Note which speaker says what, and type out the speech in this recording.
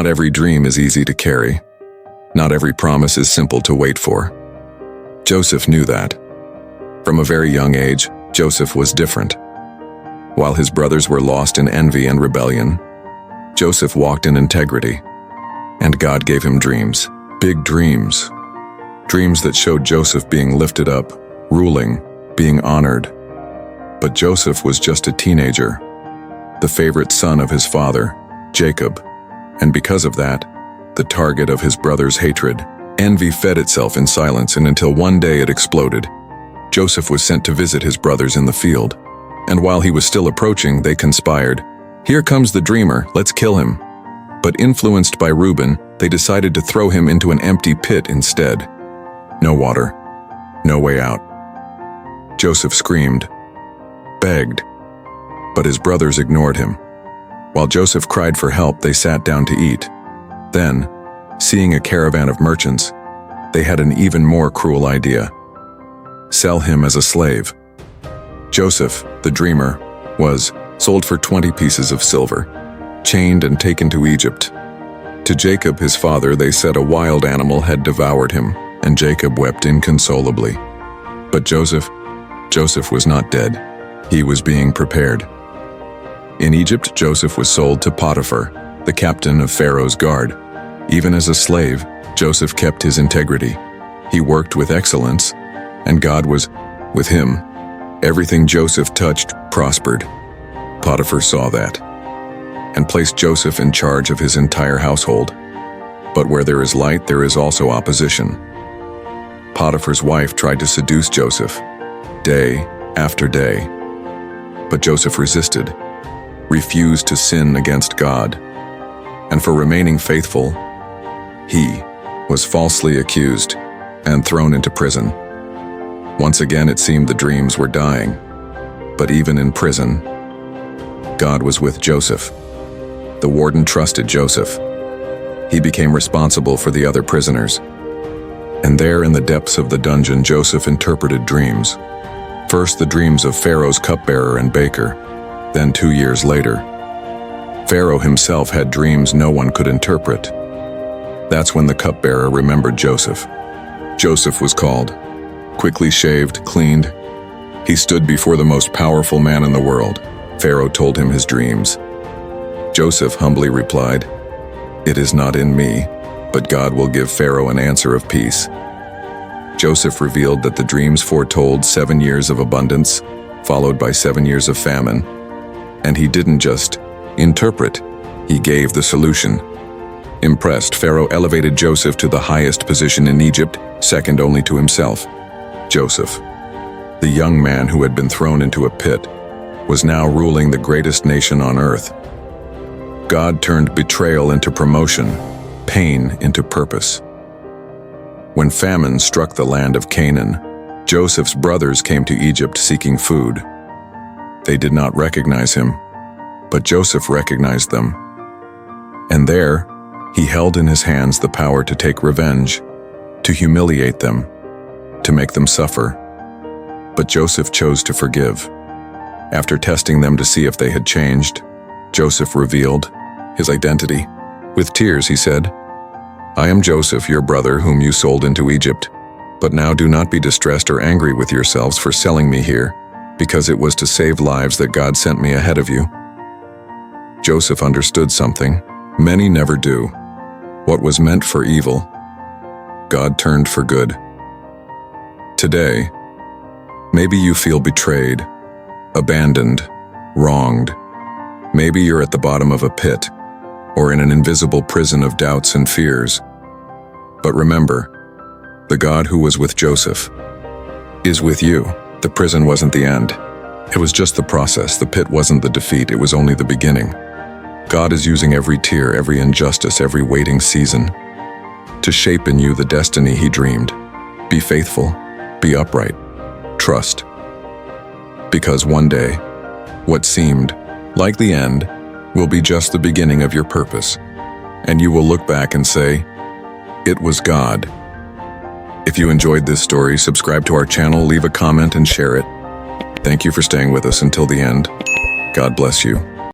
Speaker 1: Not every dream is easy to carry. Not every promise is simple to wait for. Joseph knew that. From a very young age, Joseph was different. While his brothers were lost in envy and rebellion, Joseph walked in integrity. And God gave him dreams, big dreams. Dreams that showed Joseph being lifted up, ruling, being honored. But Joseph was just a teenager, the favorite son of his father, Jacob, and because of that, the target of his brother's hatred. Envy fed itself in silence, and until one day it exploded. Joseph was sent to visit his brothers in the field, and while he was still approaching, they conspired. "Here comes the dreamer, let's kill him." But influenced by Reuben, they decided to throw him into an empty pit instead. No water, no way out. Joseph screamed, begged, but his brothers ignored him. While Joseph cried for help, they sat down to eat. Then, seeing a caravan of merchants, they had an even more cruel idea. Sell him as a slave. Joseph, the dreamer, was sold for 20 pieces of silver, chained and taken to Egypt. To Jacob, his father, they said a wild animal had devoured him, and Jacob wept inconsolably. But Joseph was not dead. He was being prepared. In Egypt, Joseph was sold to Potiphar, the captain of Pharaoh's guard. Even as a slave, Joseph kept his integrity. He worked with excellence, and God was with him. Everything Joseph touched prospered. Potiphar saw that, and placed Joseph in charge of his entire household. But where there is light, there is also opposition. Potiphar's wife tried to seduce Joseph, day after day. But Joseph resisted, refused to sin against God, and for remaining faithful, he was falsely accused and thrown into prison. Once again, it seemed the dreams were dying, but even in prison, God was with Joseph. The warden trusted Joseph. He became responsible for the other prisoners. And there in the depths of the dungeon, Joseph interpreted dreams. First the dreams of Pharaoh's cupbearer and baker, then 2 years later, Pharaoh himself had dreams no one could interpret. That's when the cupbearer remembered Joseph. Joseph was called. Quickly shaved, cleaned, he stood before the most powerful man in the world. Pharaoh told him his dreams. Joseph humbly replied, "It is not in me, but God will give Pharaoh an answer of peace." Joseph revealed that the dreams foretold 7 years of abundance, followed by 7 years of famine. And he didn't just interpret, he gave the solution. Impressed, Pharaoh elevated Joseph to the highest position in Egypt, second only to himself. Joseph, the young man who had been thrown into a pit, was now ruling the greatest nation on earth. God turned betrayal into promotion, pain into purpose. When famine struck the land of Canaan, Joseph's brothers came to Egypt seeking food. They did not recognize him, but Joseph recognized them. And there, he held in his hands the power to take revenge, to humiliate them, to make them suffer. But Joseph chose to forgive. After testing them to see if they had changed, Joseph revealed his identity. With tears, he said, "I am Joseph, your brother, whom you sold into Egypt. But now do not be distressed or angry with yourselves for selling me here, because it was to save lives that God sent me ahead of you." Joseph understood something many never do. What was meant for evil, God turned for good. Today, maybe you feel betrayed, abandoned, wronged. Maybe you're at the bottom of a pit, or in an invisible prison of doubts and fears. But remember, the God who was with Joseph is with you. The prison wasn't the end. It was just the process. The pit wasn't the defeat. It was only the beginning. God is using every tear, every injustice, every waiting season to shape in you the destiny He dreamed. Be faithful, be upright, trust. Because one day, what seemed like the end will be just the beginning of your purpose, and you will look back and say, "It was God." If you enjoyed this story, subscribe to our channel, leave a comment, and share it. Thank you for staying with us until the end. God bless you.